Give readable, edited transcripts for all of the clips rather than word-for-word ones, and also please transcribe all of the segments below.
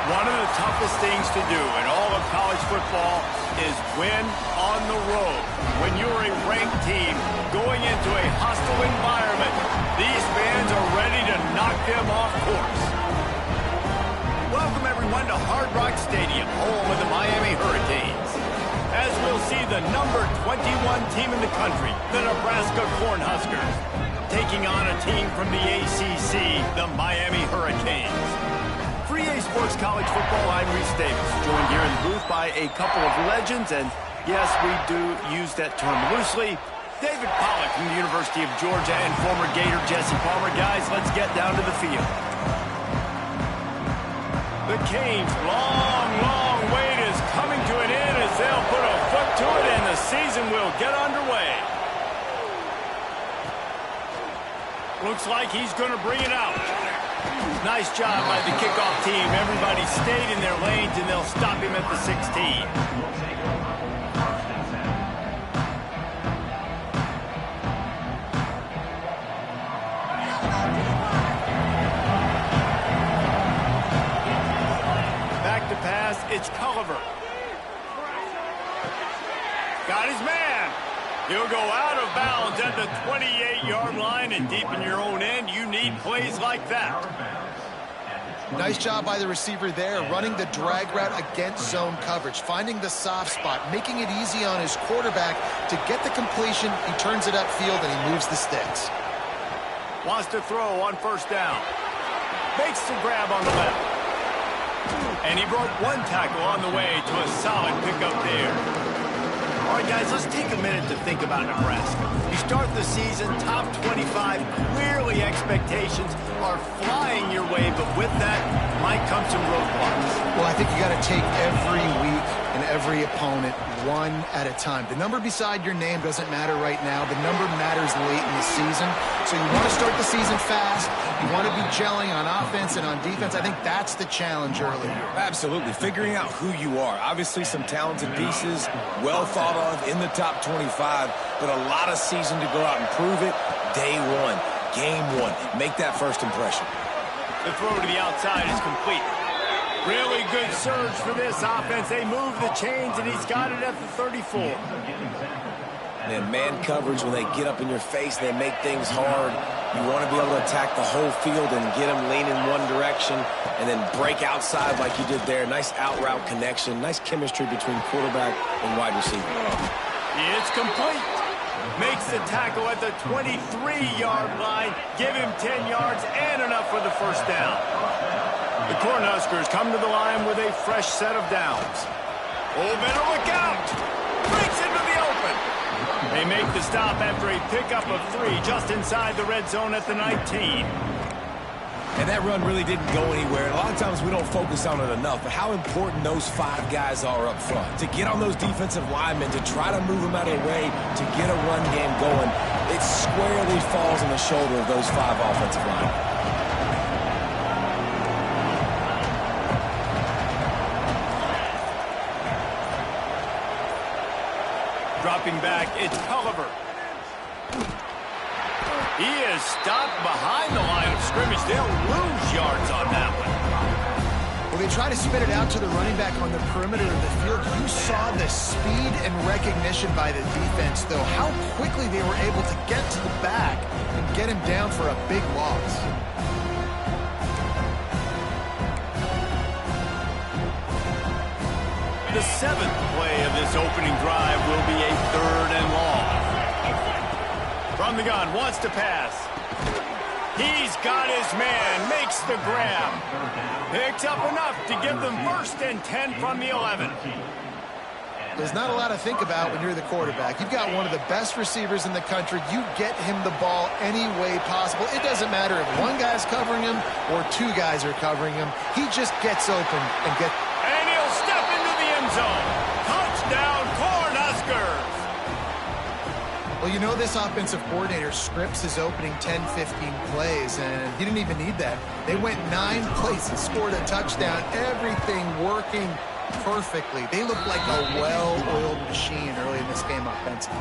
One of the toughest things to do in all of college football is win on the road. When you're a ranked team going into a hostile environment, these fans are ready to knock them off course. Welcome, everyone, to Hard Rock Stadium, home of the Miami Hurricanes. As we'll see the number 21 team in the country, the Nebraska Cornhuskers, taking on a team from the ACC, the Miami Hurricanes. For EA Sports College Football, I'm Reese Davis, joined here in the booth by a couple of legends, and yes, we do use that term loosely. David Pollack from the University of Georgia and former Gator Jesse Palmer. Guys, let's get down to the field. The Canes' long wait is coming to an end as they'll put a foot to it, and the season will get underway. Looks like he's going to bring it out. Nice job by the kickoff team. Everybody stayed in their lanes, and they'll stop him at the 16. Back to pass, it's Culliver. Got his man. He'll go out of bounds at the 28-yard line, and deep in your own end, you need plays like that. Nice job by the receiver there, running the drag route against zone coverage, finding the soft spot, making it easy on his quarterback to get the completion. He turns it upfield, and he moves the sticks. Wants to throw on first down. Makes the grab on the left. And he broke one tackle on the way to a solid pickup there. All right, guys, let's take a minute to think about Nebraska. You start the season top 25. Clearly, expectations are flying your way, but with that might come some roadblocks. Well, I think you got to take every week and every opponent one at a time. The number beside your name doesn't matter right now. The number matters late in the season. So you want to start the season fast. You want to be gelling on offense and on defense. I think that's the challenge early. Absolutely. Figuring out who you are. Obviously, some talented pieces, well thought of in the top 25, but a lot of season to go out and prove it. Day one, game one. Make that first impression. The throw to the outside is complete. Really good surge for this offense. They move the chains, and he's got it at the 34. Man coverage, when they get up in your face, they make things hard. You want to be able to attack the whole field and get them leaning one direction and then break outside like you did there. Nice out route connection. Nice chemistry between quarterback and wide receiver. It's complete. Makes the tackle at the 23-yard line. Give him 10 yards and enough for the first down. The Cornhuskers come to the line with a fresh set of downs. Oh, better look out. Breaks into the open. They make the stop after a pickup of 3 just inside the red zone at the 19. And that run really didn't go anywhere. And a lot of times we don't focus on it enough, but how important those 5 guys are up front. To get on those defensive linemen, to try to move them out of the way, to get a run game going, it squarely falls on the shoulder of those 5 offensive linemen. Dropping back, it's Culliver. He is stopped behind the line of scrimmage. They'll lose yards on that one. Well, they try to spit it out to the running back on the perimeter of the field. You saw the speed and recognition by the defense, though, how quickly they were able to get to the back and get him down for a big loss. The 7th play of this opening drive will be a 3rd and long. From the gun, wants to pass. He's got his man, makes the grab. Picks up enough to give them 1st and 10 from the 11. There's not a lot to think about when you're the quarterback. You've got one of the best receivers in the country. You get him the ball any way possible. It doesn't matter if one guy's covering him or 2 guys are covering him. He just gets open and gets... And he'll step into the end zone. Touchdown, Cornhuskers! Well, you know this offensive coordinator scripts his opening 10, 15 plays, and he didn't even need that. They went 9 plays and scored a touchdown. Everything working perfectly. They look like a well-oiled machine early in this game offensively.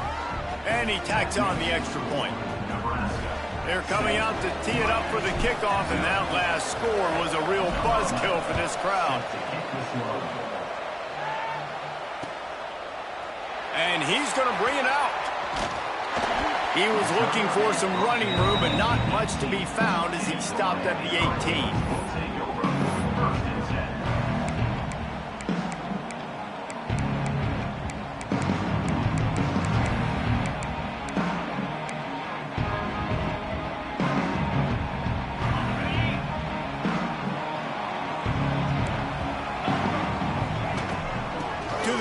And he tacks on the extra point. They're coming out to tee it up for the kickoff, and that last score was a real buzzkill for this crowd. And he's going to bring it out. He was looking for some running room, but not much to be found as he stopped at the 18.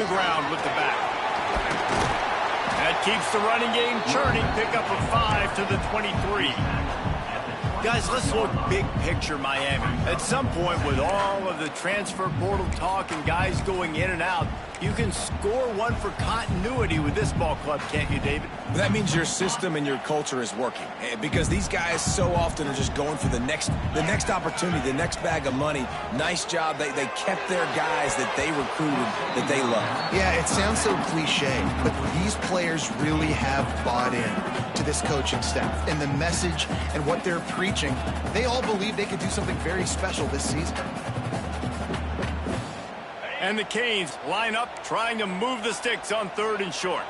Ground with the back. That keeps the running game churning. Pick up a 5 to the 23. Guys, let's look big picture Miami. At some point, with all of the transfer portal talk and guys going in and out, you can score one for continuity with this ball club, can't you, David? That means your system and your culture is working, because these guys so often are just going for the next opportunity, the next bag of money. Nice job. They kept their guys that they recruited, that they love. Yeah, it sounds so cliche, but these players really have bought in to this coaching staff and the message and what they're preaching. They all believe they could do something very special this season. And the Canes line up, trying to move the sticks on 3rd and short.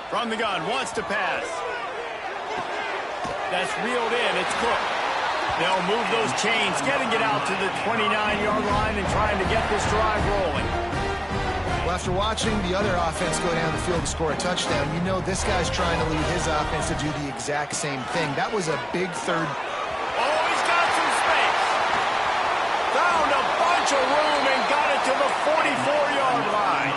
From the gun, wants to pass. That's reeled in, it's Cook. They'll move those chains, getting it out to the 29-yard line and trying to get this drive rolling. Well, after watching the other offense go down the field and score a touchdown, you know this guy's trying to lead his offense to do the exact same thing. That was a big third. Oh, he's got some space. Found a bunch of room and got it to the 44-yard line.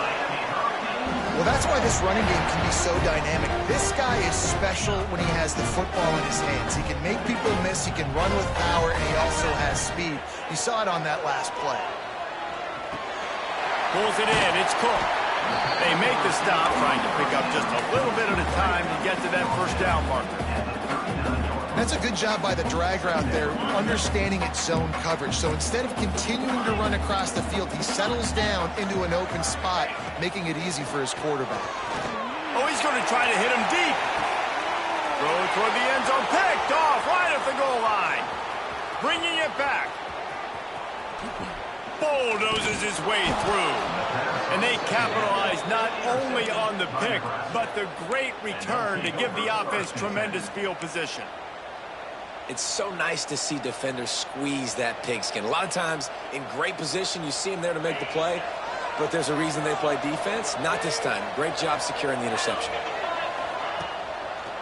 Well, that's why this running game can be so dynamic. This guy is special when he has the football in his hands. He can make people miss, he can run with power, and he also has speed. You saw it on that last play. Pulls it in, it's Cook. They make the stop, trying to pick up just a little bit at a time to get to that first down marker. That's a good job by the drag route there, understanding its zone coverage. So instead of continuing to run across the field, he settles down into an open spot, making it easy for his quarterback. Oh, he's going to try to hit him deep. Throw toward the end zone, picked off right at the goal line. Bringing it back. Bulldozes his way through. And they capitalize not only on the pick, but the great return to give the offense tremendous field position. It's so nice to see defenders squeeze that pigskin. A lot of times, in great position, you see them there to make the play, but there's a reason they play defense. Not this time. Great job securing the interception.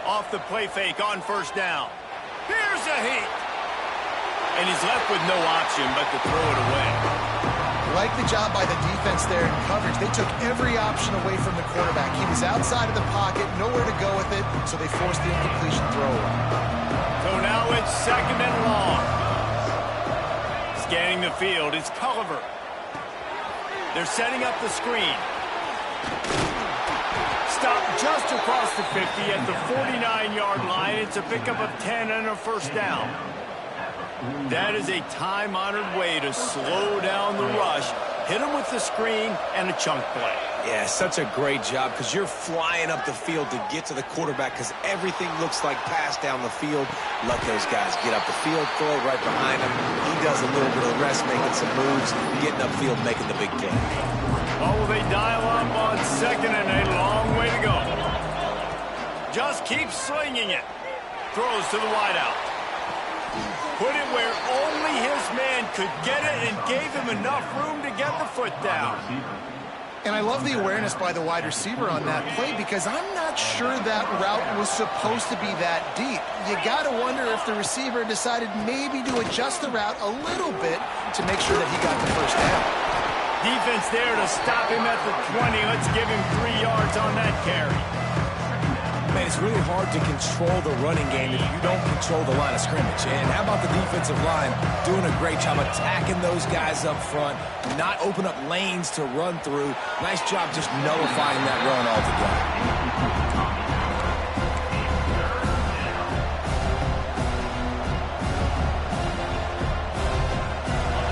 Off the play fake on first down. Here's a heat. And he's left with no option but to throw it away. Like the job by the defense there in coverage. They took every option away from the quarterback. He was outside of the pocket, nowhere to go with it, so they forced the incompletion throwaway. So now it's 2nd and long. Scanning the field, it's Culliver. They're setting up the screen. Stop just across the 50 at the 49-yard line. It's a pickup of 10 and a first down. That is a time-honored way to slow down the rush, hit him with the screen, and a chunk play. Yeah, such a great job, because you're flying up the field to get to the quarterback, because everything looks like pass down the field. Let those guys get up the field, throw it right behind him. He does a little bit of the rest, making some moves, getting upfield, making the big play. Oh, they dial up on 2nd and a long way to go. Just keep slinging it. Throws to the wideout. Put it where only his man could get it and gave him enough room to get the foot down. And I love the awareness by the wide receiver on that play, because I'm not sure that route was supposed to be that deep. You got to wonder if the receiver decided maybe to adjust the route a little bit to make sure that he got the first down. Defense there to stop him at the 20. Let's give him 3 yards on that carry. Man, it's really hard to control the running game if you don't control the line of scrimmage. And how about the defensive line doing a great job attacking those guys up front, not open up lanes to run through. Nice job just nullifying that run altogether.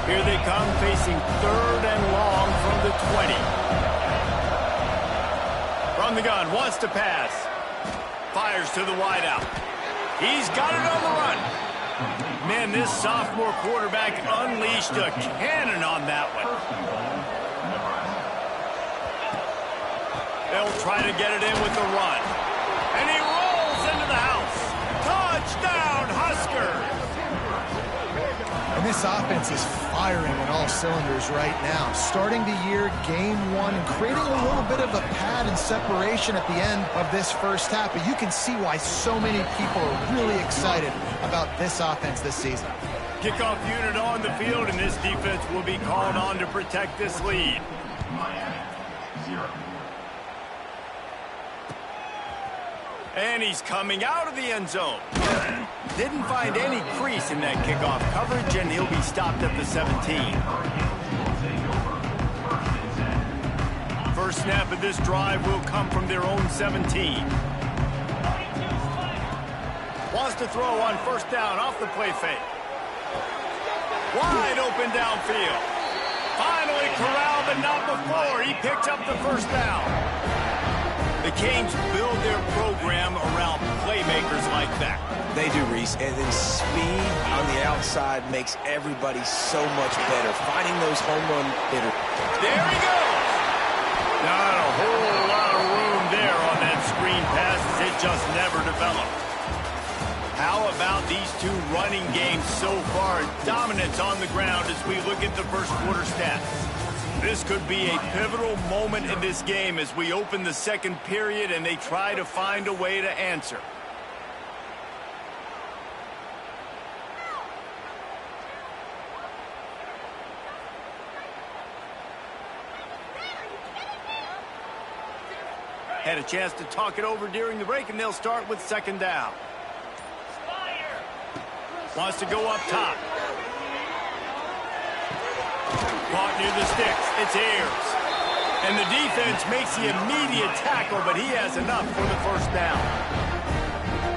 Here they come, facing 3rd and long from the 20. From the gun, wants to pass. Fires to the wideout. He's got it on the run. Man, this sophomore quarterback unleashed a cannon on that one. They'll try to get it in with the run. And he rolls into the house. Touchdown, Huskers! And this offense is firing on all cylinders right now. Starting the year, game one, and creating a little bit of a pad and separation at the end of this first half. But you can see why so many people are really excited about this offense this season. Kickoff unit on the field, and this defense will be called on to protect this lead. And he's coming out of the end zone. Didn't find any crease in that kickoff coverage, and he'll be stopped at the 17. First snap of this drive will come from their own 17. Wants to throw on first down off the play fake. Wide open downfield. Finally corralled, but not before. He picked up the first down. The Canes build their program around playmakers like that. They do, Reese, and then speed on the outside makes everybody so much better. Finding those home run hitters. There he goes! Not a whole lot of room there on that screen pass as it just never developed. How about these two running games so far? Dominance on the ground as we look at the first quarter stats. This could be a pivotal moment in this game as we open the second period and they try to find a way to answer. Had a chance to talk it over during the break, and they'll start with second down. Wants to go up top. Caught near the sticks. It's Ayers. And the defense makes the immediate tackle, but he has enough for the first down.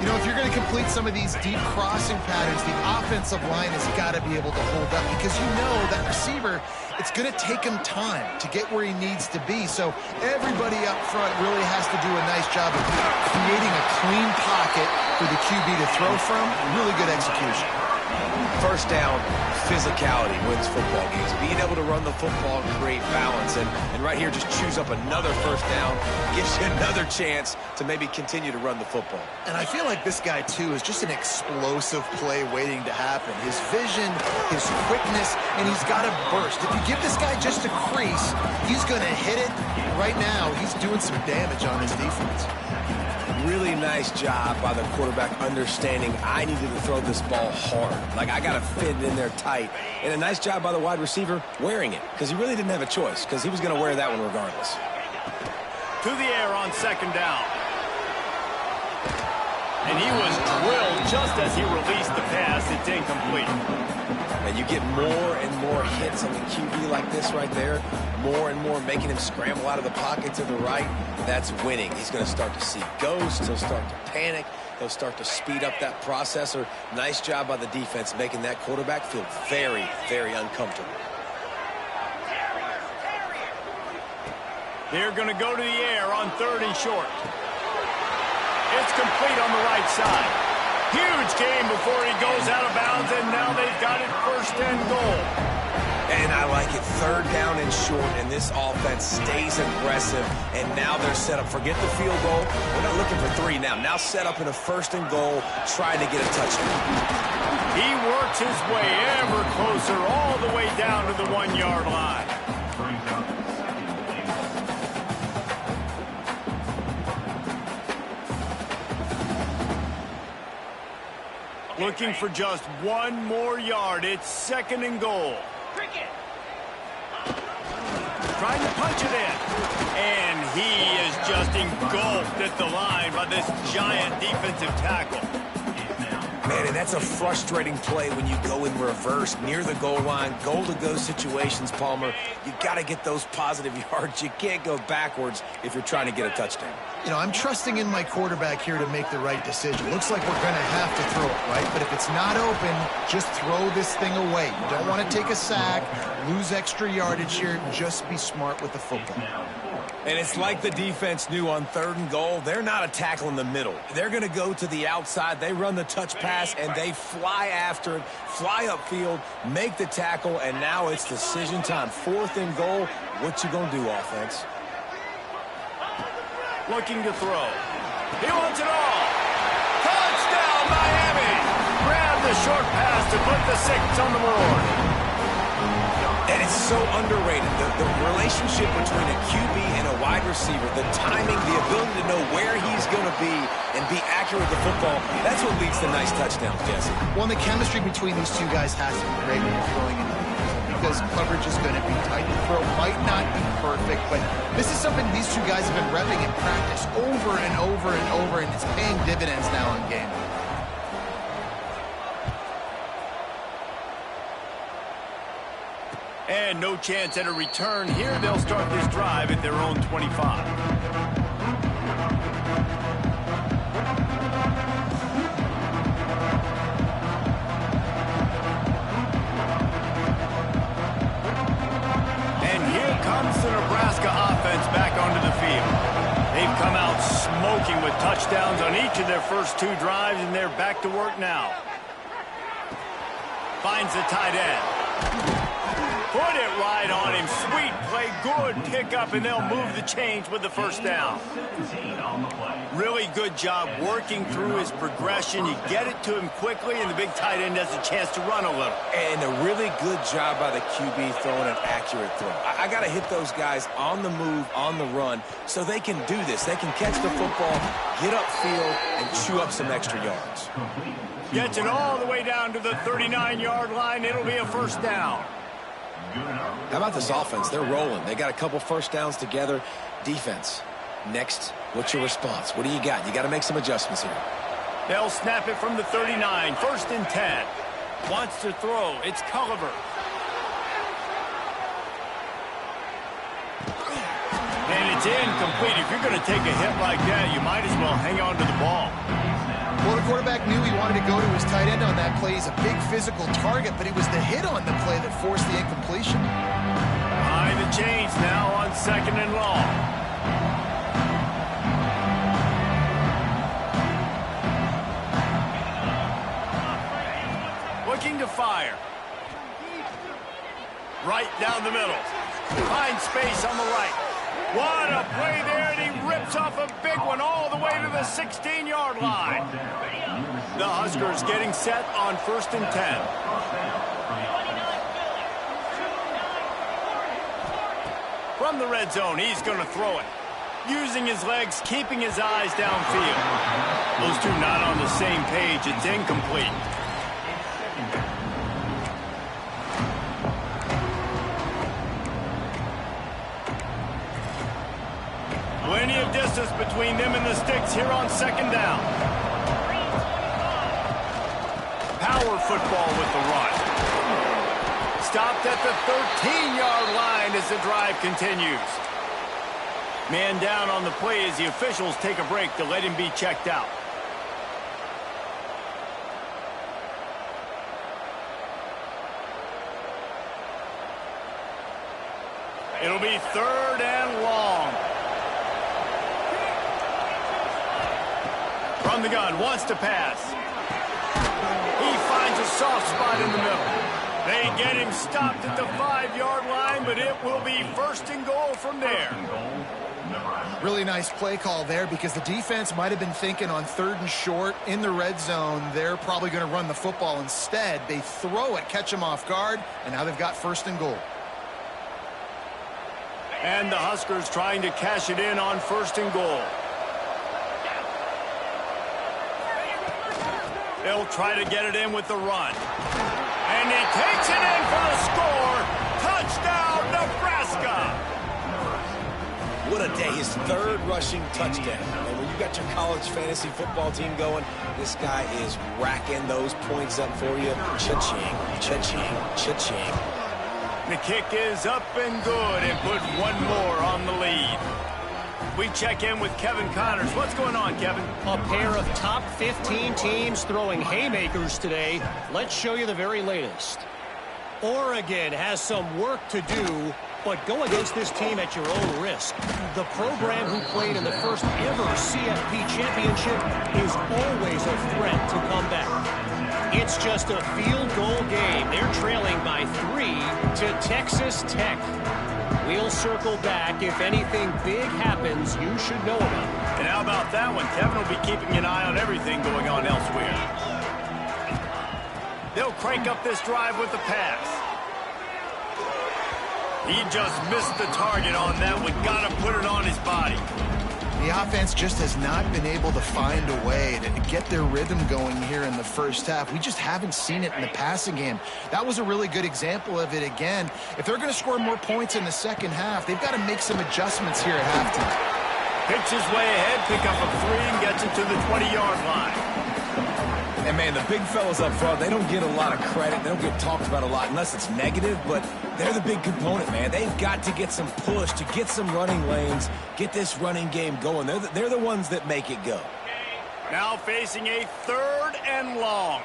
You know, if you're going to complete some of these deep crossing patterns, the offensive line has got to be able to hold up because you know that receiver, it's going to take him time to get where he needs to be. So everybody up front really has to do a nice job of creating a clean pocket for the QB to throw from. Really good execution. First down, physicality wins football games. Being able to run the football and create balance. And right here, just choose up another first down. Gives you another chance to maybe continue to run the football. And I feel like this guy, too, is just an explosive play waiting to happen. His vision, his quickness, and he's got a burst. If you give this guy just a crease, he's going to hit it. Right now, he's doing some damage on his defense. Really nice job by the quarterback understanding I needed to throw this ball hard. Like, I got to fit it in there tight. And a nice job by the wide receiver wearing it because he really didn't have a choice because he was going to wear that one regardless. To the air on second down. And he was drilled just as he released the pass. It's incomplete. And you get more and more hits on the QB like this right there. More and more making him scramble out of the pocket to the right. That's winning. He's going to start to see ghosts. He'll start to panic. He'll start to speed up that processor. Nice job by the defense making that quarterback feel very, very uncomfortable. They're going to go to the air on third and short. It's complete on the right side. Huge game before he goes out of bounds, and now they've got it first and goal. And I like it. Third down and short, and this offense stays aggressive, and now they're set up. Forget the field goal. We're not looking for three now. Now set up in a first and goal, trying to get a touchdown. He works his way ever closer all the way down to the 1 yard line. Looking for just one more yard. It's second and goal. Trying to punch it in. And he is just engulfed at the line by this giant defensive tackle. Man, and that's a frustrating play when you go in reverse near the goal line. Goal-to-go situations, Palmer. You got to get those positive yards. You can't go backwards if you're trying to get a touchdown. You know, I'm trusting in my quarterback here to make the right decision. Looks like we're going to have to throw it, right? But if it's not open, just throw this thing away. You don't want to take a sack, lose extra yardage here. Just be smart with the football. And it's like the defense knew on 3rd and goal. They're not a tackle in the middle. They're going to go to the outside. They run the touch pass, and they fly after it, fly upfield, make the tackle, and now it's decision time. 4th and goal. What you going to do, offense? Looking to throw. He wants it all. Touchdown, Miami. Grab the short pass to put the 6 on the board. And it's so underrated. The relationship between a QB and a wide receiver, the timing, the ability to know where he's going to be and be accurate with the football, that's what leads to nice touchdowns, Jesse. Well, and the chemistry between these two guys has to be great when you're throwing into the field because coverage is going to be tight. The throw might not be perfect, but this is something these two guys have been repping in practice over and over and over, and it's paying dividends now in game. And no chance at a return here. They'll start this drive at their own 25. And here comes the Nebraska offense back onto the field. They've come out smoking with touchdowns on each of their first 2 drives, and they're back to work now. Finds the tight end. Put it right on him. Sweet play. Good pickup, and they'll move the chains with the first down. Really good job working through his progression. You get it to him quickly, and the big tight end has a chance to run a little. And a really good job by the QB throwing an accurate throw. I got to hit those guys on the move, on the run, so they can do this. They can catch the football, get upfield, and chew up some extra yards. Gets it all the way down to the 39-yard line. It'll be a first down. How about this offense? They're rolling. They got a couple first downs together. Defense, next, what's your response? What do you got? You got to make some adjustments here. They'll snap it from the 39. 1st and 10. Wants to throw. It's Culliver. And it's incomplete. If you're going to take a hit like that, you might as well hang on to the ball. Well, the quarterback knew he wanted to go to his tight end on that play. He's a big physical target, but it was the hit on the play that forced the incompletion. Behind the chains now on 2nd and long. Looking to fire. Right down the middle. Finds space on the right. What a play there, and he rips off a big one all the way to the 16-yard line. The Huskers getting set on 1st and 10. From the red zone, he's going to throw it. Using his legs, keeping his eyes downfield. Those two not on the same page. It's incomplete. Plenty of distance between them and the sticks here on 2nd down. Power football with the run. Stopped at the 13-yard line as the drive continues. Man down on the play as the officials take a break to let him be checked out. It'll be 3rd and long. From the gun, wants to pass. He finds a soft spot in the middle. They get him stopped at the 5-yard line, but it will be 1st and goal from there. Really nice play call there because the defense might have been thinking on 3rd and short in the red zone. They're probably going to run the football instead. They throw it, catch him off guard, and now they've got 1st and goal. And the Huskers trying to cash it in on 1st and goal. They'll try to get it in with the run. And he takes it in for the score. Touchdown, Nebraska. What a day. His 3rd rushing touchdown. And when you got your college fantasy football team going, this guy is racking those points up for you. Cha-ching, cha-ching, cha-ching. The kick is up and good and put one more on the lead. We check in with Kevin Connors. What's going on, Kevin? A pair of top 15 teams throwing haymakers today. Let's show you the very latest. Oregon has some work to do, but go against this team at your own risk. The program who played in the first ever CFP championship is always a threat to come back. It's just a field goal game. They're trailing by 3 to Texas Tech. We'll circle back. If anything big happens, you should know about it. And how about that one? Kevin will be keeping an eye on everything going on elsewhere. They'll crank up this drive with the pass. He just missed the target on that one. Got to put it on his body. The offense just has not been able to find a way to get their rhythm going here in the first half. We just haven't seen it in the passing game. That was a really good example of it again. If they're going to score more points in the second half, they've got to make some adjustments here at halftime. Picks his way ahead, pick up a 3, and gets it to the 20-yard line. And, man, the big fellas up front, they don't get a lot of credit. They don't get talked about a lot unless it's negative, but they're the big component, man. They've got to get some push, to get some running lanes, get this running game going. They're the ones that make it go. Now facing a 3rd and long.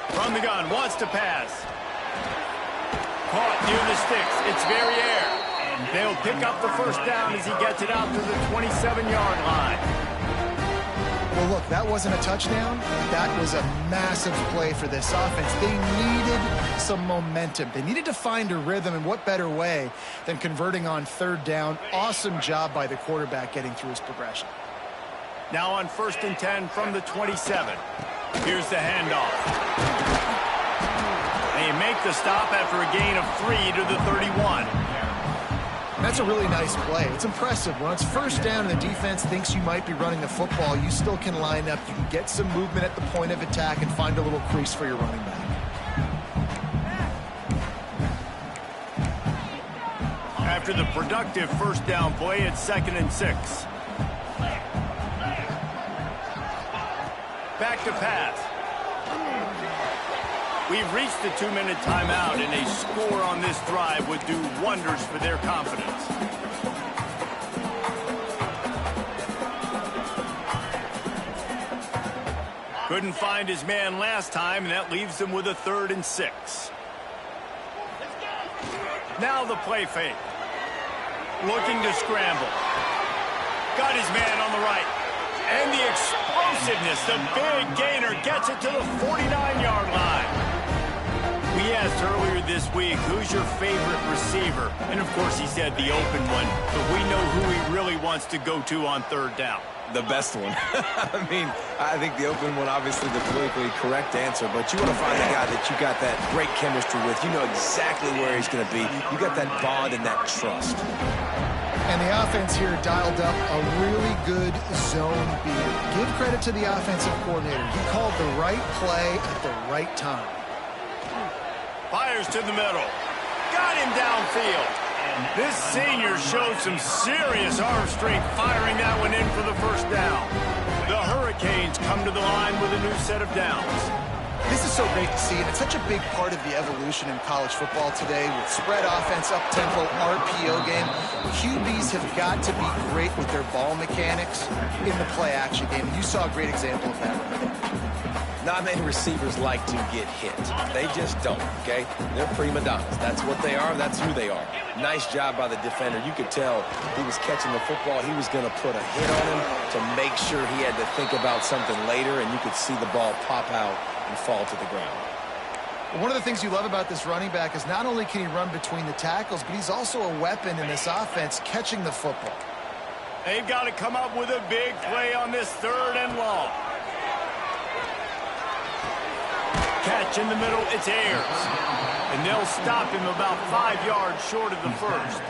From the gun, wants to pass. Caught near the sticks. It's Verrier. They'll pick up the first down as he gets it out to the 27-yard line. Well, look, that wasn't a touchdown. That was a massive play for this offense. They needed some momentum. They needed to find a rhythm, and what better way than converting on 3rd down. Awesome job by the quarterback getting through his progression. Now on 1st and 10 from the 27. Here's the handoff. They make the stop after a gain of 3 to the 31. That's a really nice play. It's impressive. When it's 1st down and the defense thinks you might be running the football, you still can line up. You can get some movement at the point of attack and find a little crease for your running back. After the productive 1st down play, it's 2nd and 6. Back to pass. We've reached the 2-minute timeout, and a score on this drive would do wonders for their confidence. Couldn't find his man last time, and that leaves him with a 3rd and 6. Now the play fake. Looking to scramble. Got his man on the right. And the explosiveness, the big gainer gets it to the 49-yard line. We asked earlier this week, who's your favorite receiver? And, of course, he said the open one. But we know who he really wants to go to on 3rd down. The best one. I mean, I think the open one, obviously the politically correct answer, but you want to find a guy that you got that great chemistry with. You know exactly where he's going to be. You got that bond and that trust. And the offense here dialed up a really good zone beat. Give credit to the offensive coordinator. He called the right play at the right time. Fires to the middle. Got him downfield. This senior showed some serious arm strength firing that one in for the 1st down. The Hurricanes come to the line with a new set of downs. This is so great to see, and it's such a big part of the evolution in college football today with spread offense, up-tempo, RPO game. QBs have got to be great with their ball mechanics in the play-action game, and you saw a great example of that right there. Not many receivers like to get hit. They just don't, okay? They're prima donnas. That's what they are. That's who they are. Nice job by the defender. You could tell he was catching the football. He was going to put a hit on him to make sure he had to think about something later, and you could see the ball pop out and fall to the ground. One of the things you love about this running back is not only can he run between the tackles, but he's also a weapon in this offense catching the football. They've got to come up with a big play on this 3rd and long. Catch in the middle, it's Ayers. And they'll stop him about 5 yards short of the 1st.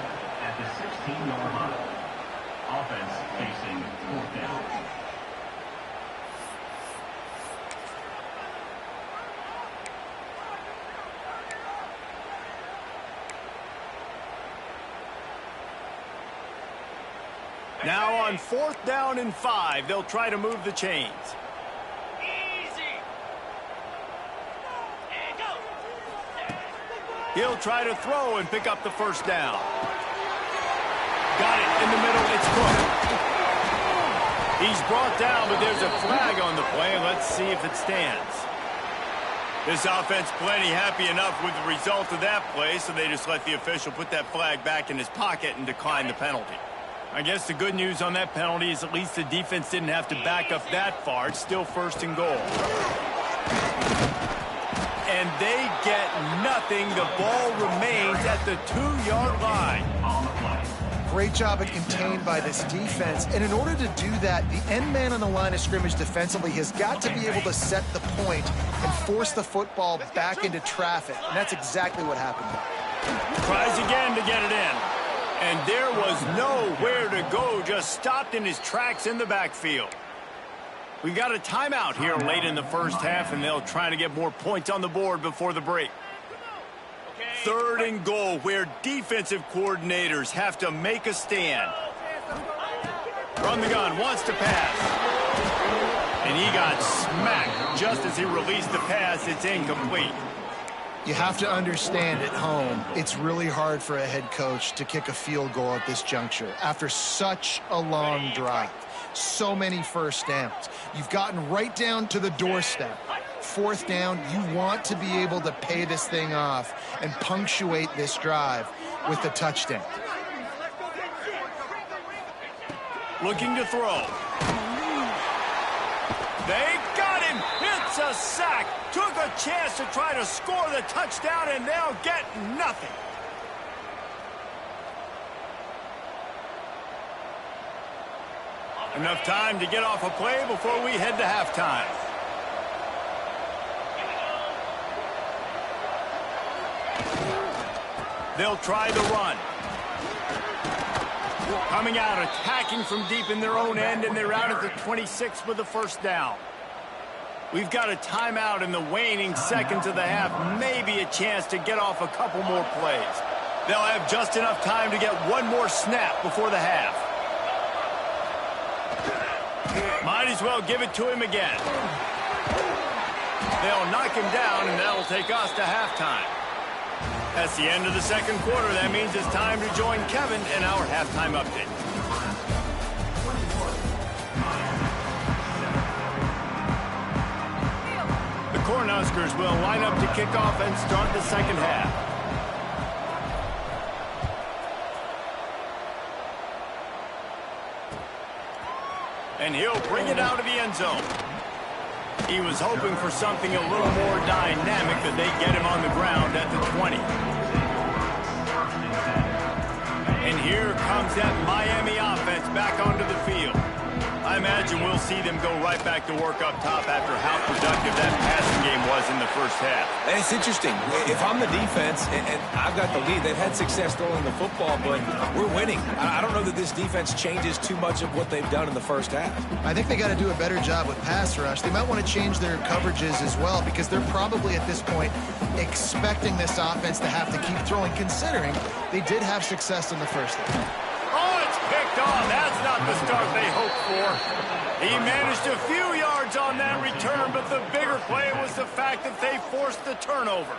At the 16-yard line. Offense facing 4th down. Now on 4th down and 5, they'll try to move the chains. He'll try to throw and pick up the first down. Got it in the middle. It's Cook. He's brought down, but there's a flag on the play. Let's see if it stands. This offense plenty happy enough with the result of that play, so they just let the official put that flag back in his pocket and decline the penalty. I guess the good news on that penalty is at least the defense didn't have to back up that far. It's still 1st and goal. And they get nothing. The ball remains at the 2-yard line. Great job at contained by this defense. And in order to do that, the end man on the line of scrimmage defensively has got to be able to set the point and force the football back into traffic. And that's exactly what happened. Tries again to get it in. And there was nowhere to go. Just stopped in his tracks in the backfield. We've got a timeout here late in the first half, and they'll try to get more points on the board before the break. 3rd and goal, where defensive coordinators have to make a stand. From the gun, wants to pass. And he got smacked just as he released the pass. It's incomplete. You have to understand at home, it's really hard for a head coach to kick a field goal at this juncture after such a long drive. So many first downs. You've gotten right down to the doorstep. 4th down, you want to be able to pay this thing off and punctuate this drive with a touchdown. Looking to throw. They got him. It's a sack. Took a chance to try to score the touchdown, and they'll get nothing. Enough time to get off a play before we head to halftime. They'll try the run. Coming out, attacking from deep in their own end, and they're out at the 26 with the first down. We've got a timeout in the waning seconds of the half. Maybe a chance to get off a couple more plays. They'll have just enough time to get one more snap before the half. Might as well give it to him again. They'll knock him down, and that'll take us to halftime. That's the end of the second quarter. That means it's time to join Kevin in our halftime update. The Cornhuskers will line up to kick off and start the second half. And he'll bring it out of the end zone. He was hoping for something a little more dynamic, but they get him on the ground at the 20. And here comes that Miami offense back onto the field. I imagine we'll see them go right back to work up top after how productive that passing game was in the first half. And it's interesting. If I'm the defense and I've got the lead, they've had success throwing the football, but we're winning. I don't know that this defense changes too much of what they've done in the first half. I think they got to do a better job with pass rush. They might want to change their coverages as well, because they're probably at this point expecting this offense to have to keep throwing, considering they did have success in the first half. Oh, it's picked off. That's not the start they hoped for. He managed a few yards on that return, but the bigger play was the fact that they forced the turnover.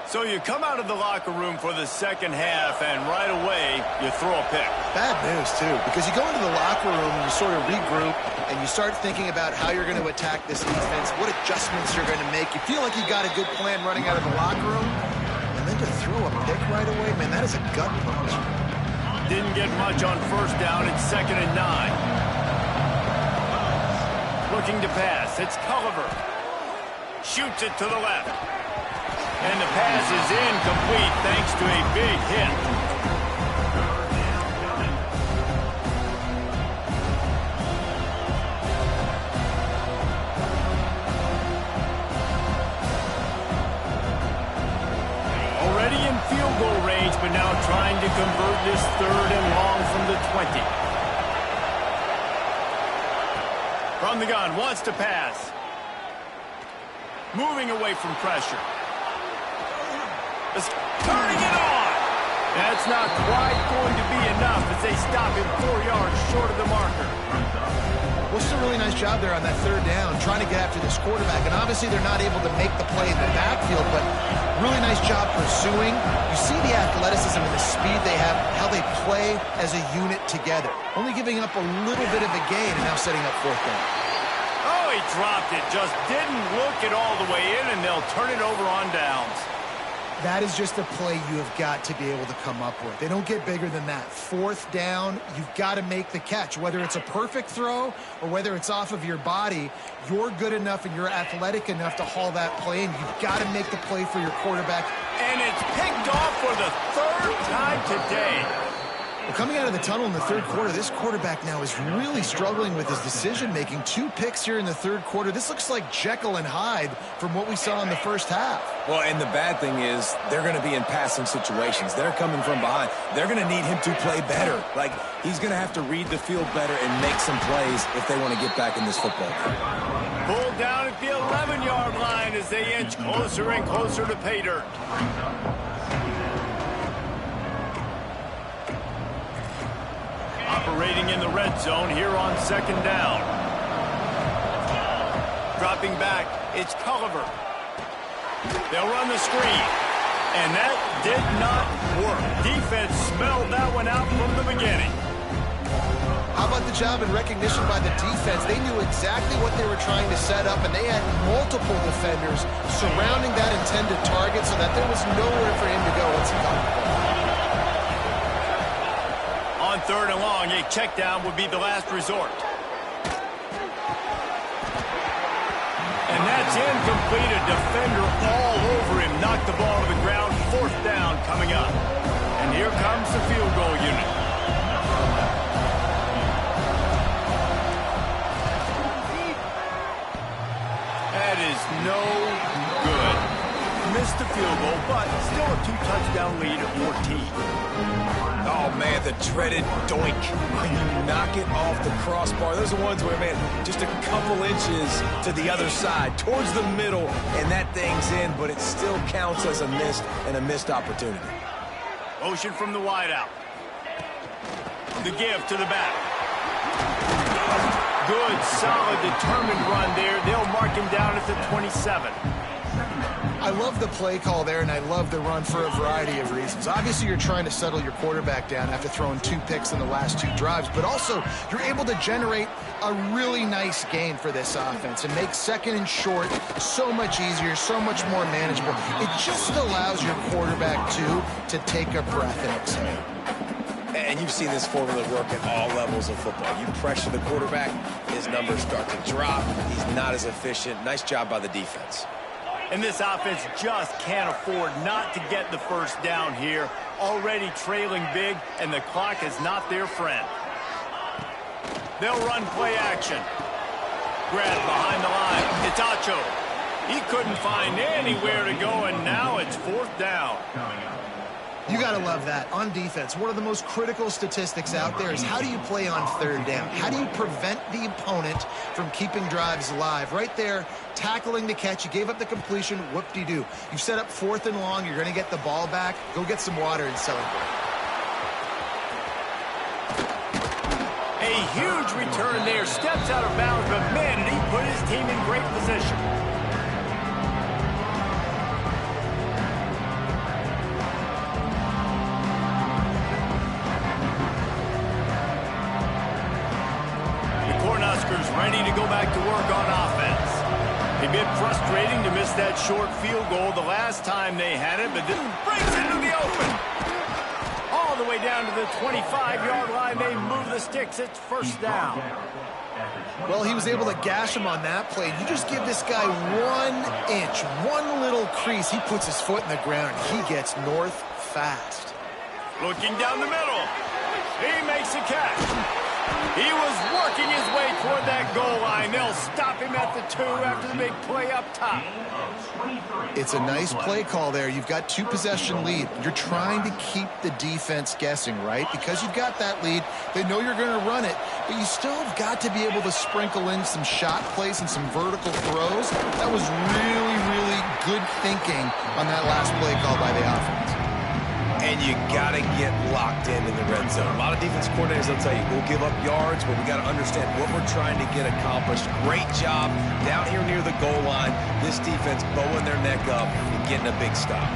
So you come out of the locker room for the second half, and right away, you throw a pick. Bad news, too, because you go into the locker room and you sort of regroup, and you start thinking about how you're going to attack this defense, what adjustments you're going to make. You feel like you got a good plan running out of the locker room, and then to throw a pick right away, man, that is a gut punch. Didn't get much on first down. It's 2nd and 9. Looking to pass. It's Culliver. Shoots it to the left. And the pass is incomplete thanks to a big hit. Already in field goal range, but now trying to convert this 3rd and long from the 20. From the gun, wants to pass. Moving away from pressure. Just turning it on. That's not quite going to be enough as they stop him 4 yards short of the marker. Well, it's a really nice job there on that third down, trying to get after this quarterback. And obviously they're not able to make the play in the backfield, but really nice job pursuing. You see the athleticism and the speed they have, how they play as a unit together. Only giving up a little bit of a gain and now setting up fourth down. Oh, he dropped it. Just didn't look it all the way in, and they'll turn it over on downs. That is just a play you have got to be able to come up with. They don't get bigger than that. Fourth down, you've got to make the catch. Whether it's a perfect throw or whether it's off of your body, you're good enough and you're athletic enough to haul that play, and you've got to make the play for your quarterback. And it's picked off for the third time today. Well, coming out of the tunnel in the third quarter, this quarterback now is really struggling with his decision-making. 2 picks here in the third quarter. This looks like Jekyll and Hyde from what we saw in the first half. Well, and the bad thing is they're going to be in passing situations. They're coming from behind. They're going to need him to play better. Like, he's going to have to read the field better and make some plays if they want to get back in this football game. Pulled down at the 11-yard line as they inch closer and closer to pay dirt. Operating in the red zone here on second down. Dropping back, it's Culliver. They'll run the screen. And that did not work. Defense smelled that one out from the beginning. How about the job and recognition by the defense? They knew exactly what they were trying to set up, and they had multiple defenders surrounding that intended target so that there was nowhere for him to go once he got the ball. On third and long, a check down would be the last resort. And that's incomplete. A defender all over him. Knocked the ball to the ground. Fourth down coming up. And here comes the field goal unit. That is no good. Missed the field goal, but still a 2-touchdown lead at 14. Oh, man, the dreaded doink when you knock it off the crossbar. Those are ones where, man, just a couple inches to the other side, towards the middle, and that thing's in, but it still counts as a missed opportunity. Motion from the wideout. The give to the back. Good, solid, determined run there. They'll mark him down at the 27. I love the play call there, and I love the run for a variety of reasons. Obviously, you're trying to settle your quarterback down after throwing 2 picks in the last 2 drives, but also you're able to generate a really nice gain for this offense and make second and short so much easier, so much more manageable. It just allows your quarterback, to take a breath and exhale. And you've seen this formula work at all levels of football. You pressure the quarterback, his numbers start to drop. He's not as efficient. Nice job by the defense. And this offense just can't afford not to get the first down here. Already trailing big, and the clock is not their friend. They'll run play action. Grab behind the line. It's Acho. He couldn't find anywhere to go, and now it's fourth down. You got to love that. On defense, one of the most critical statistics out there is how do you play on third down? How do you prevent the opponent from keeping drives alive? Right there, tackling the catch. You gave up the completion. Whoop-de-doo. You've set up fourth and long. You're going to get the ball back. Go get some water and celebrate. A huge return there. Steps out of bounds, but man, did he put his team in great position. Ready to go back to work on offense. A bit frustrating to miss that short field goal the last time they had it, but this breaks into the open. All the way down to the 25-yard line. They move the sticks. It's first down. Well, he was able to gash him on that play. You just give this guy 1 inch, one little crease. He puts his foot in the ground. He gets north fast. Looking down the middle. He makes a catch. He was working his way toward that goal line. They'll stop him at the 2 after the big play up top. It's a nice play call there. You've got 2-possession lead. You're trying to keep the defense guessing, right? Because you've got that lead, they know you're going to run it, but you still have got to be able to sprinkle in some shot plays and some vertical throws. That was really, really good thinking on that last play call by the offense. And you got to get locked in the red zone. A lot of defense coordinators will tell you, we'll give up yards, but we got to understand what we're trying to get accomplished. Great job down here near the goal line. This defense bowing their neck up and getting a big stop.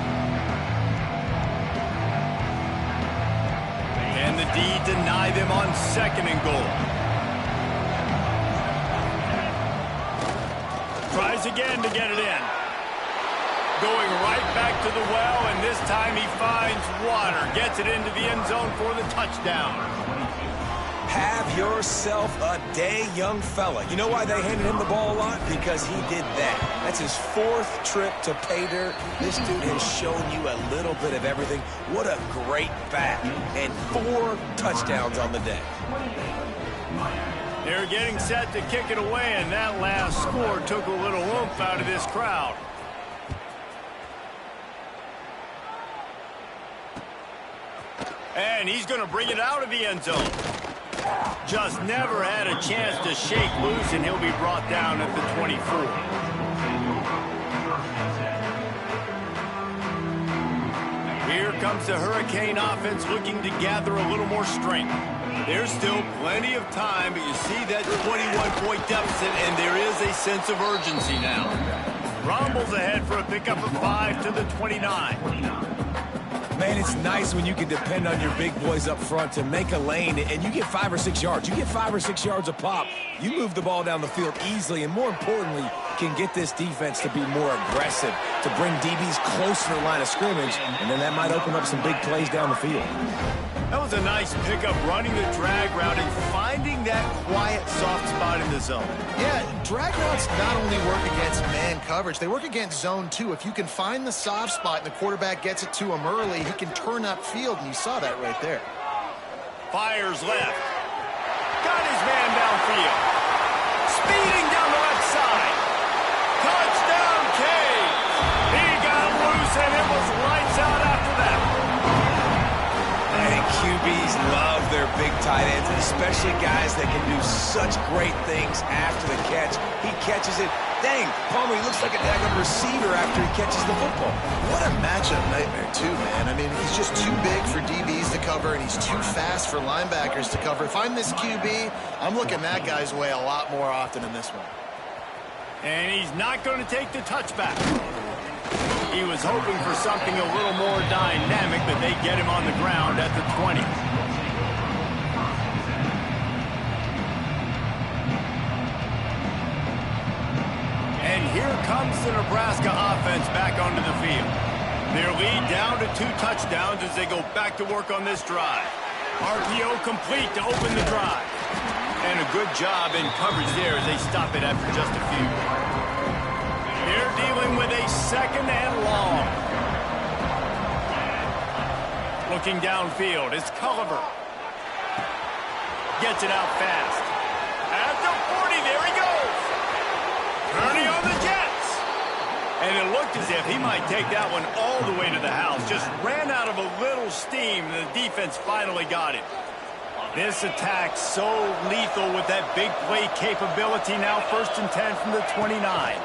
And the D deny them on 2nd and goal. Tries again to get it in. Going right back to the well, and this time he finds water. Gets it into the end zone for the touchdown. Have yourself a day, young fella. You know why they handed him the ball a lot? Because he did that. That's his 4th trip to pay dirt. This dude has shown you a little bit of everything. What a great back. And 4 touchdowns on the day. They're getting set to kick it away, and that last score took a little oomph out of this crowd. And he's going to bring it out of the end zone. Just never had a chance to shake loose, and he'll be brought down at the 24. Here comes the Hurricane offense looking to gather a little more strength. There's still plenty of time, but you see that 21-point deficit, and there is a sense of urgency now. Rumbles ahead for a pickup of 5 to the 29. Man, it's nice when you can depend on your big boys up front to make a lane, and you get 5 or 6 yards. You get 5 or 6 yards a pop. You move the ball down the field easily, and more importantly, can get this defense to be more aggressive, to bring DBs closer to the line of scrimmage, and then that might open up some big plays down the field. That was a nice pickup, running the drag route and finding that quiet, soft spot in the zone. Yeah, drag routes not only work against man coverage, they work against zone too. If you can find the soft spot and the quarterback gets it to him early, he can turn upfield, and you saw that right there. Fires left. Got his man downfield. Speeding down the left side. Touchdown, Cade. He got loose, and it was lights out after that. And QBs love their big tight ends, especially guys that can do such great things after the catch. He catches it. Dang, Palmer, he looks like a daggone receiver after he catches the football. What a matchup nightmare, too, man. I mean, he's just too big for DBs to cover, and he's too fast for linebackers to cover. If I'm this QB, I'm looking that guy's way a lot more often than this one. And he's not going to take the touchback. He was hoping for something a little more dynamic, but they get him on the ground at the 20. And here comes the Nebraska offense back onto the field. Their lead down to 2 touchdowns as they go back to work on this drive. RPO complete to open the drive. And a good job in coverage there as they stop it after just a few. They're dealing with a 2nd and long. Looking downfield, it's Culliver. Gets it out fast. At the 40, there he goes. Turning on the Jets. And it looked as if he might take that one all the way to the house. Just ran out of a little steam, and the defense finally got it. This attack so lethal with that big play capability. Now 1st and 10 from the 29.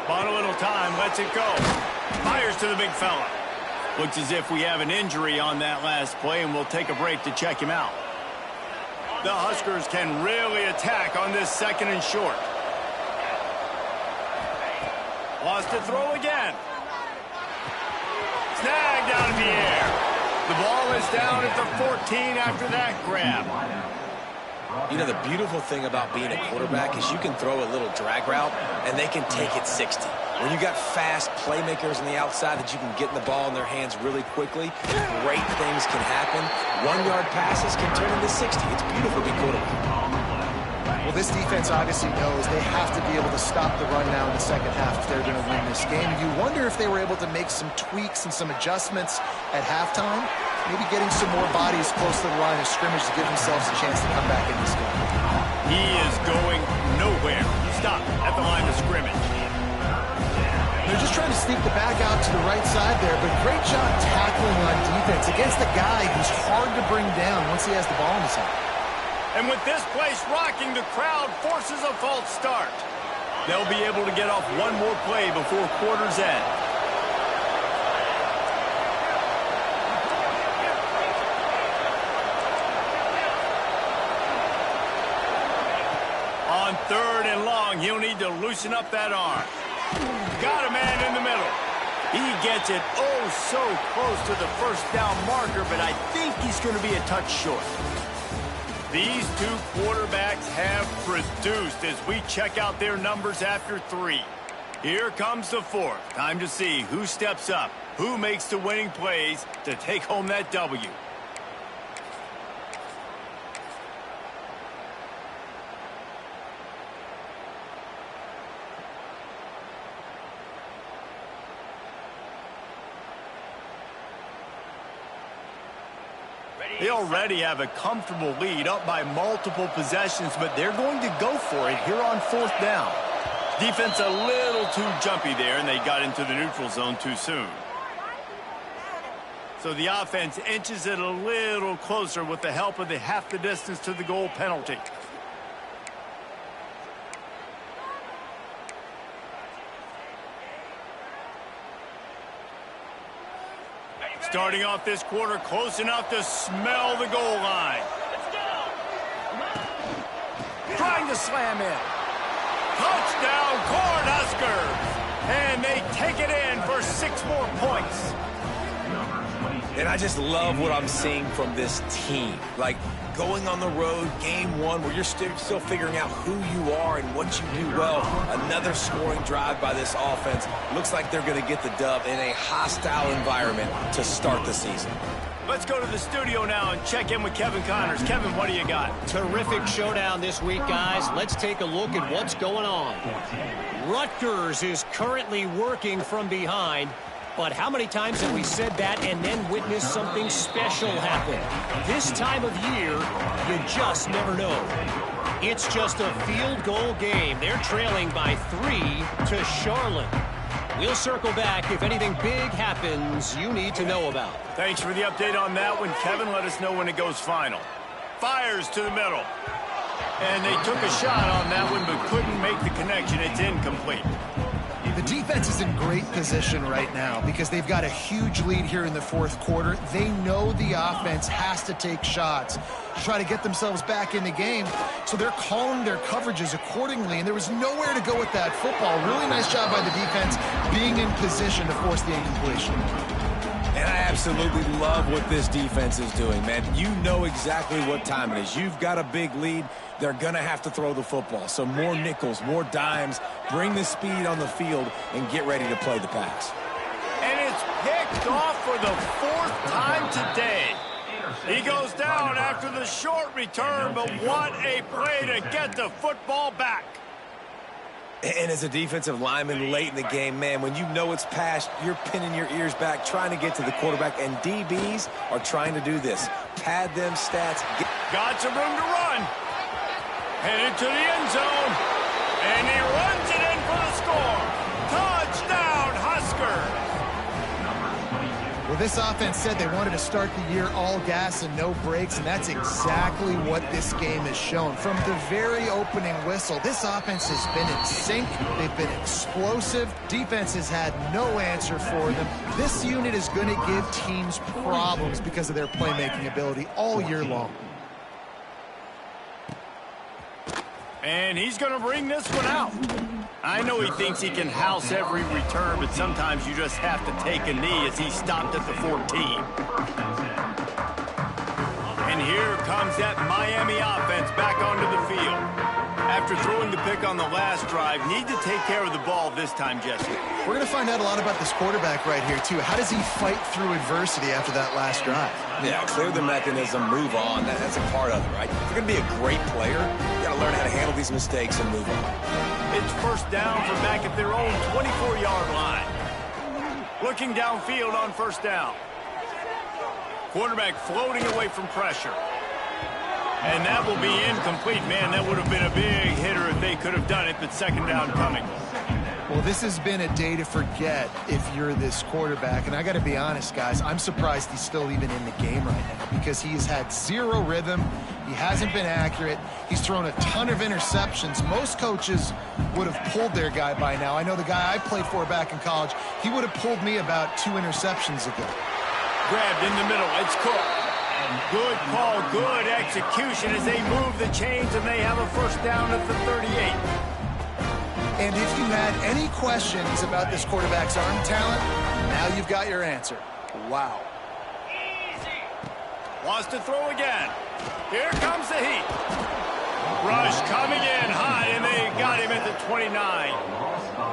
Bought a little time, lets it go. Fires to the big fella. Looks as if we have an injury on that last play, and we'll take a break to check him out. The Huskers can really attack on this 2nd and short. Lost to throw again. Snagged out in the air. The ball is down at the 14 after that grab. You know, the beautiful thing about being a quarterback is you can throw a little drag route, and they can take it 60. When you got fast playmakers on the outside that you can get the ball in their hands really quickly, great things can happen. 1-yard passes can turn into 60. It's beautiful to be quarterback. Well, this defense obviously knows they have to be able to stop the run now in the second half if they're going to win this game. You wonder if they were able to make some tweaks and some adjustments at halftime, maybe getting some more bodies close to the line of scrimmage to give themselves a chance to come back in this game. He is going nowhere. Stop at the line of scrimmage. They're just trying to sneak the back out to the right side there, but great job tackling on defense against a guy who's hard to bring down once he has the ball in his hand. And with this place rocking, the crowd forces a false start. They'll be able to get off one more play before quarter's end. long, he'll need to loosen up that arm. Got a man in the middle. He gets it oh so close to the first down marker, but I think he's going to be a touch short. These two quarterbacks have produced as we check out their numbers after 3. Here comes the 4th. Time to see who steps up, who makes the winning plays to take home that W. They already have a comfortable lead up by multiple possessions, but they're going to go for it here on 4th down. Defense a little too jumpy there, and they got into the neutral zone too soon. So the offense inches it a little closer with the help of the half the distance to the goal penalty. Starting off this quarter close enough to smell the goal line. Trying to slam in. Touchdown, Cornhuskers! And they take it in for 6 more points. And I just love what I'm seeing from this team. Like, going on the road, game 1, where you're still figuring out who you are and what you do well. Another scoring drive by this offense. Looks like they're going to get the dub in a hostile environment to start the season. Let's go to the studio now and check in with Kevin Connors. Kevin, what do you got? Terrific showdown this week, guys. Let's take a look at what's going on. Rutgers is currently working from behind. But how many times have we said that and then witnessed something special happen? This time of year, you just never know. It's just a field goal game. They're trailing by 3 to Charlotte. We'll circle back if anything big happens you need to know about. Thanks for the update on that one, Kevin. Let us know when it goes final. Fires to the middle. And they took a shot on that one but couldn't make the connection. It's incomplete. The defense is in great position right now because they've got a huge lead here in the 4th quarter. They know the offense has to take shots to try to get themselves back in the game, so they're calling their coverages accordingly, and there was nowhere to go with that football. Really nice job by the defense being in position to force the incompletion. And I absolutely love what this defense is doing, man. You know exactly what time it is. You've got a big lead. They're going to have to throw the football. So more nickels, more dimes, bring the speed on the field, and get ready to play the pass. And it's picked off for the 4th time today. He goes down after the short return, but what a play to get the football back. And as a defensive lineman late in the game, man, when you know it's passed, you're pinning your ears back, trying to get to the quarterback, and DBs are trying to do this. Pad them stats. Got some room to run. Headed to the end zone. And he runs it in for the score. Touchdown, Huskers. Well, this offense said they wanted to start the year all gas and no brakes, and that's exactly what this game has shown. From the very opening whistle, this offense has been in sync. They've been explosive. Defense has had no answer for them. This unit is going to give teams problems because of their playmaking ability all year long. And he's going to bring this one out. I know he thinks he can house every return, but sometimes you just have to take a knee as he stopped at the 14. And here comes that Miami offense back onto the field. After throwing the pick on the last drive, need to take care of the ball this time, Jesse. We're going to find out a lot about this quarterback right here, too. How does he fight through adversity after that last drive? Yeah, clear the mechanism, move on. That's a part of it, right? If you're going to be a great player, you got to learn how to handle these mistakes and move on. It's 1st down from back at their own 24-yard line. Looking downfield on 1st down. Quarterback floating away from pressure. And that will be incomplete. Man, that would have been a big hitter if they could have done it, but 2nd down coming. Well, this has been a day to forget if you're this quarterback. And I got to be honest, guys, I'm surprised he's still even in the game right now because he has had 0 rhythm. He hasn't been accurate. He's thrown a ton of interceptions. Most coaches would have pulled their guy by now. I know the guy I played for back in college, he would have pulled me about 2 interceptions ago. Grabbed in the middle. It's Cook. Good call, good execution as they move the chains, and they have a 1st down at the 38. And if you had any questions about this quarterback's arm talent, now you've got your answer. Wow. Wants to throw again. Here comes the heat. Rush coming in high, and they got him at the 29.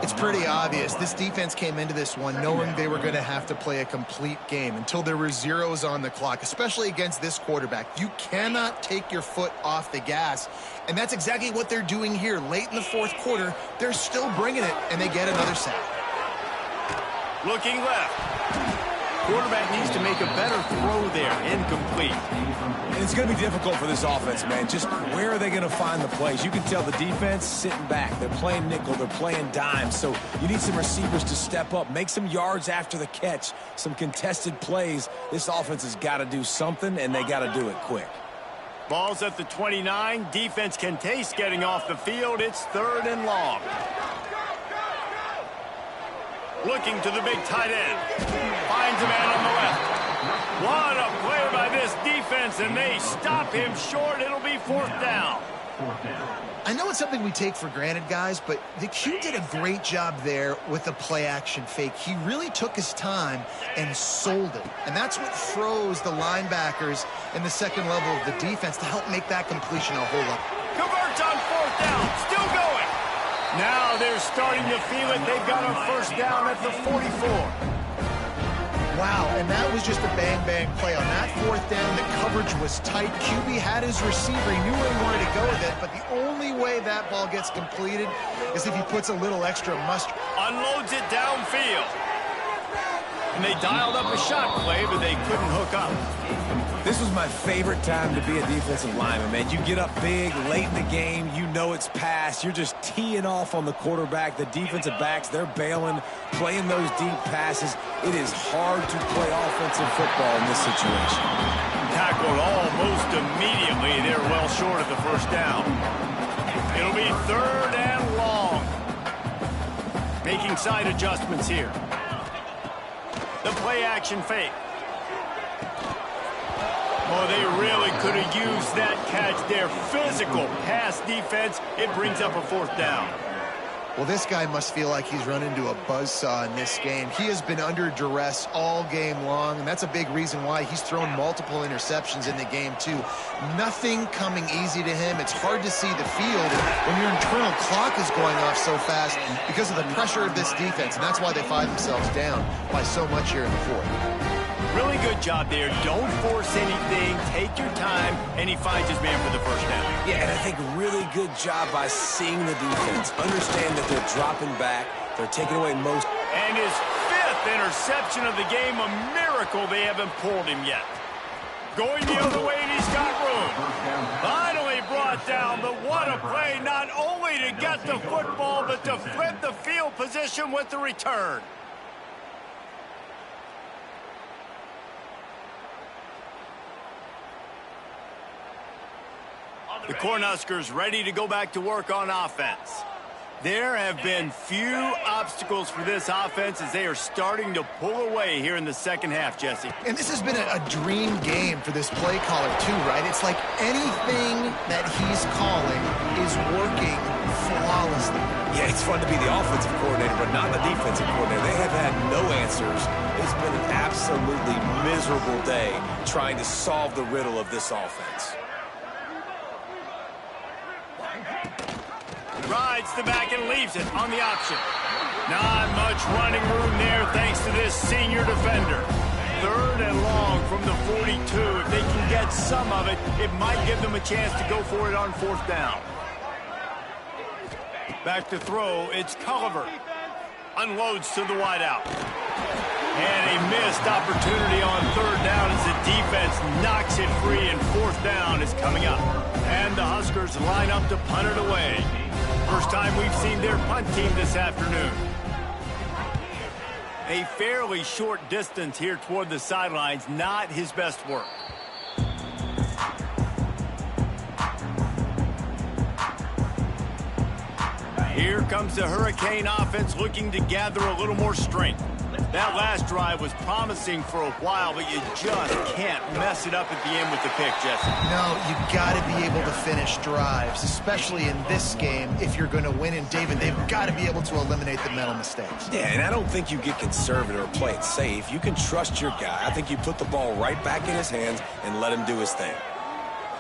It's pretty obvious. This defense came into this one knowing they were going to have to play a complete game until there were zeros on the clock, especially against this quarterback. You cannot take your foot off the gas, and that's exactly what they're doing here. Late in the fourth quarter, they're still bringing it, and they get another sack. Looking left. Quarterback needs to make a better throw there. Incomplete. And it's going to be difficult for this offense, man. Just where are they going to find the plays? You can tell the defense sitting back. They're playing nickel. They're playing dime. So you need some receivers to step up, make some yards after the catch, some contested plays. This offense has got to do something, and they got to do it quick. Ball's at the 29. Defense can taste getting off the field. It's 3rd and long. Looking to the big tight end. Finds a man on the left. What a play by this defense, and they stop him short. It'll be 4th down. I know it's something we take for granted, guys, but the Q did a great job there with the play-action fake. He really took his time and sold it. And that's what froze the linebackers in the second level of the defense to help make that completion a whole lot. Converts on 4th down. Still going. Now they're starting to feel it. They've got a 1st down at the 44. Wow, and that was just a bang-bang play. On that 4th down, the coverage was tight. QB had his receiver. He knew where he wanted to go with it, but the only way that ball gets completed is if he puts a little extra mustard. Unloads it downfield. And they dialed up a shot play, but they couldn't hook up. This was my favorite time to be a defensive lineman, man. You get up big, late in the game, you know it's past. You're just teeing off on the quarterback. The defensive backs, they're bailing, playing those deep passes. It is hard to play offensive football in this situation. Tackled almost immediately. They're well short of the 1st down. It'll be 3rd and long. Making side adjustments here. The play-action fake. Oh, they really could have used that catch there. Physical pass defense. It brings up a 4th down. Well, this guy must feel like he's run into a buzzsaw in this game. He has been under duress all game long, and that's a big reason why he's thrown multiple interceptions in the game, too. Nothing coming easy to him. It's hard to see the field when your internal clock is going off so fast because of the pressure of this defense, and that's why they find themselves down by so much here in the 4th. Really good job there. Don't force anything. Take your time, and he finds his man for the 1st down. Yeah, and I think really good job by seeing the defense. Understand that they're dropping back. They're taking away most. And his 5th interception of the game, a miracle they haven't pulled him yet. Going the other way, and he's got room. Finally brought down, but what a play, not only to get the football, but to flip the field position with the return. The Cornhuskers ready to go back to work on offense. There have been few obstacles for this offense as they are starting to pull away here in the 2nd half, Jesse. And this has been a dream game for this play caller, too, right? It's like anything that he's calling is working flawlessly. Yeah, it's fun to be the offensive coordinator, but not the defensive coordinator. They have had no answers. It's been an absolutely miserable day trying to solve the riddle of this offense. Rides the back and leaves it on the option. Not much running room there thanks to this senior defender. 3rd and long from the 42. If they can get some of it, it might give them a chance to go for it on 4th down. Back to throw, it's Culliver. Unloads to the wideout. And a missed opportunity on 3rd down as the defense knocks it free, and 4th down is coming up. And the Huskers line up to punt it away. First time we've seen their punt team this afternoon. A fairly short distance here toward the sidelines, not his best work. Here comes the Hurricane offense looking to gather a little more strength. That last drive was promising for a while, but you just can't mess it up at the end with the pick, Jesse. No, you got to be able to finish drives, especially in this game if you're going to win. And, David, they've got to be able to eliminate the mental mistakes. Yeah, and I don't think you get conservative or play it safe. You can trust your guy. I think you put the ball right back in his hands and let him do his thing.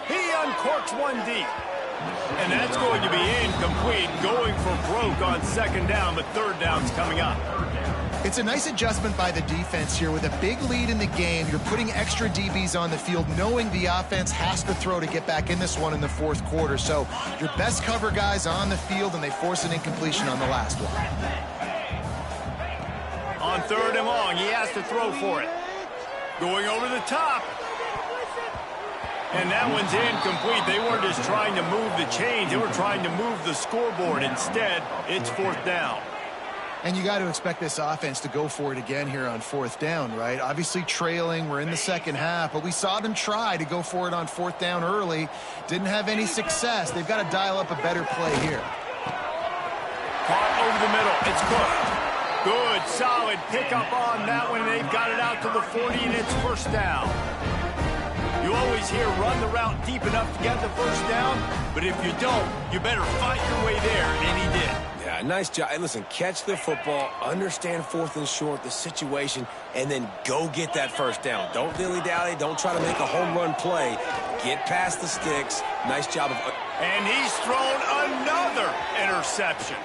He uncorks one deep. And that's going to be incomplete, going for broke on second down, but third down's coming up. It's a nice adjustment by the defense here. With a big lead in the game, you're putting extra DBs on the field, knowing the offense has to throw to get back in this one in the fourth quarter. So your best cover guys on the field, and they force an incompletion on the last one. On third and long, he has to throw for it. Going over the top. And that one's incomplete. They weren't just trying to move the chains. They were trying to move the scoreboard. Instead, it's fourth down. And you got to expect this offense to go for it again here on fourth down, right? Obviously trailing, we're in the second half, but we saw them try to go for it on fourth down early. Didn't have any success. They've got to dial up a better play here. Caught over the middle. It's Cook. Good, solid pickup on that one. They've got it out to the 40, and it's first down. You always hear run the route deep enough to get the first down, but if you don't, you better fight your way there, and he did. Yeah, nice job. Hey, listen, catch the football, understand fourth and short, the situation, and then go get that first down. Don't dilly-dally. Don't try to make a home run play. Get past the sticks. Nice job of... And he's thrown another interception.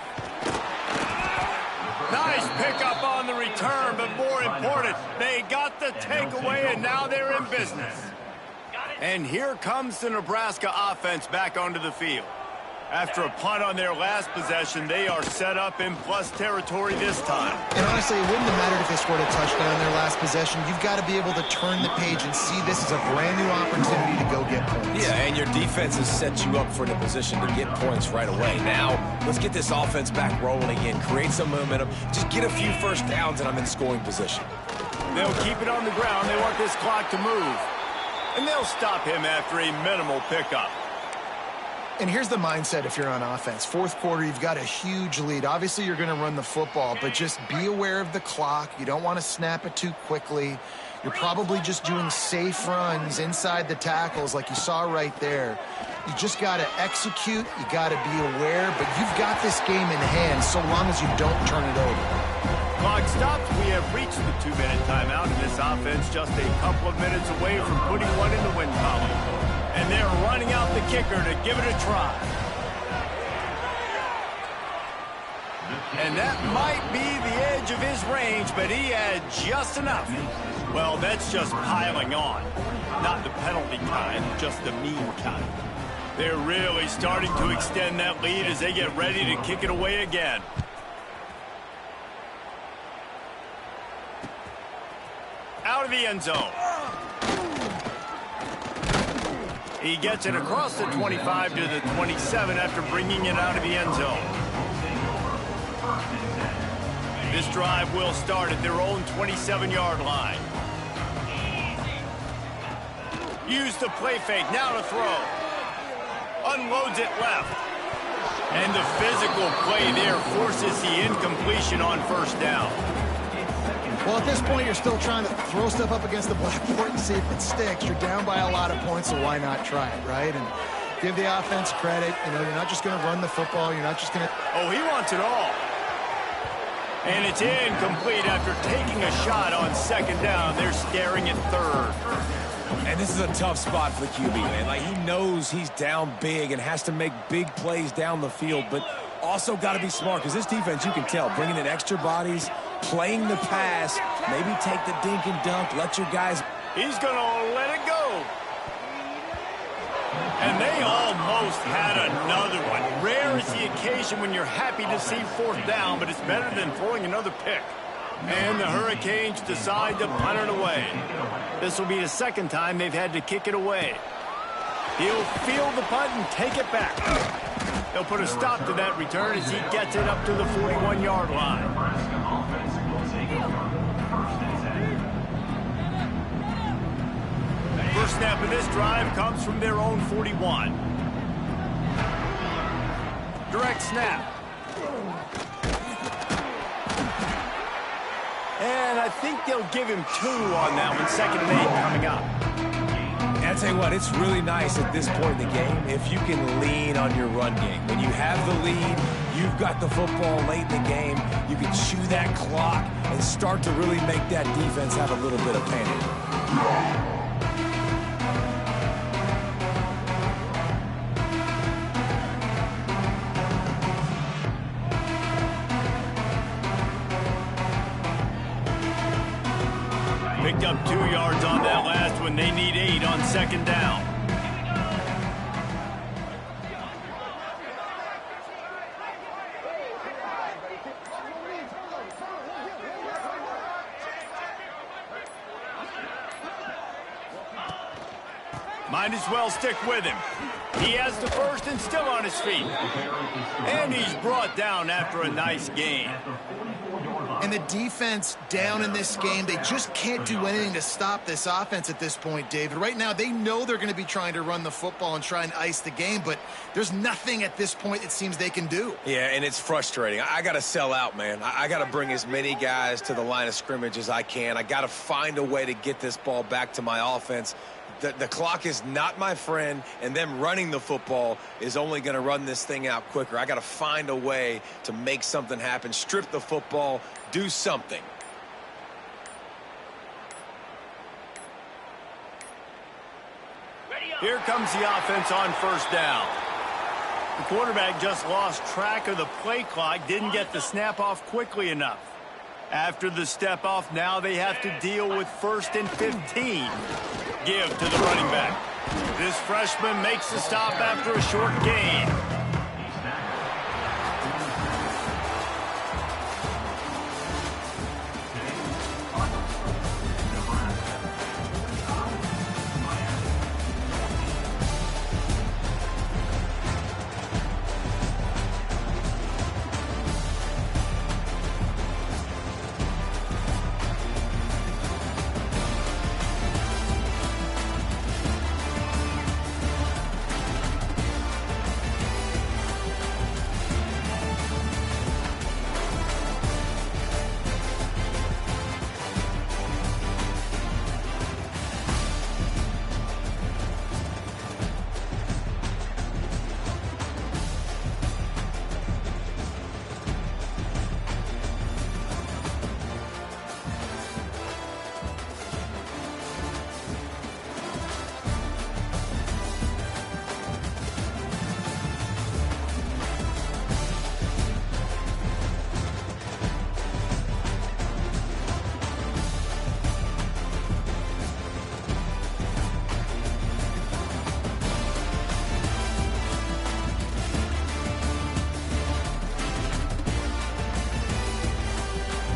Nice pickup on the return, but more important, they got the takeaway, and now they're in business. And here comes the Nebraska offense back onto the field. After a punt on their last possession, they are set up in plus territory this time. And honestly, it wouldn't have mattered if they scored a touchdown on their last possession. You've got to be able to turn the page and see this as a brand new opportunity to go get points. Yeah, and your defense has set you up for the position to get points right away. Now, let's get this offense back rolling again, create some momentum, just get a few first downs, and I'm in scoring position. They'll keep it on the ground. They want this clock to move. And they'll stop him after a minimal pickup. And here's the mindset if you're on offense. Fourth quarter, you've got a huge lead. Obviously, you're going to run the football, but just be aware of the clock. You don't want to snap it too quickly. You're probably just doing safe runs inside the tackles like you saw right there. You just got to execute. You got to be aware, but you've got this game in hand so long as you don't turn it over. Clock stops. We have reached the 2-minute timeout, and this offense just a couple of minutes away from putting one in the win column. And they're running out the kicker to give it a try. And that might be the edge of his range, but he had just enough. Well, that's just piling on. Not the penalty kind, just the mean kind. They're really starting to extend that lead as they get ready to kick it away again. Out of the end zone. He gets it across the 25 to the 27 after bringing it out of the end zone. This drive will start at their own 27-yard line. Use the play fake, now to throw. Unloads it left. And the physical play there forces the incompletion on first down. Well, at this point, you're still trying to throw stuff up against the blackboard and see if it sticks. You're down by a lot of points, so why not try it, right? And give the offense credit. You know, you're not just going to run the football. You're not just going to... Oh, he wants it all. And it's incomplete after taking a shot on second down. They're staring at third. And this is a tough spot for the QB, man. Like, he knows he's down big and has to make big plays down the field, but also got to be smart because this defense, you can tell, bringing in extra bodies, playing the pass, maybe take the dink and dunk, let your guys... He's going to let it go. And they almost had another one. Rare is the occasion when you're happy to see fourth down, but it's better than throwing another pick. And the Hurricanes decide to punt it away. This will be the second time they've had to kick it away. He'll field the punt and take it back. They'll put a stop to that return as he gets it up to the 41-yard line. First snap of this drive comes from their own 41. Direct snap. And I think they'll give him 2 on that one. 2nd and 8 coming up. And I tell you what, it's really nice at this point in the game if you can lean on your run game. When you have the lead, you've got the football late in the game, you can chew that clock and start to really make that defense have a little bit of panic. Picked up 2 yards on that last one. They need 8 on 2nd down. Might as well stick with him. He has the first and still on his feet. And he's brought down after a nice gain. And the defense down in this game, they just can't do anything to stop this offense at this point, David. Right now, they know they're going to be trying to run the football and try and ice the game, but there's nothing at this point it seems they can do. Yeah, and it's frustrating. I got to sell out, man. I got to bring as many guys to the line of scrimmage as I can. I got to find a way to get this ball back to my offense. The clock is not my friend, and them running the football is only going to run this thing out quicker. I got to find a way to make something happen, strip the football, do something. Here comes the offense on 1st down. The quarterback just lost track of the play clock, didn't get the snap off quickly enough. After the step off, now they have to deal with 1st and 15. Give to the running back. This freshman makes the stop after a short gain.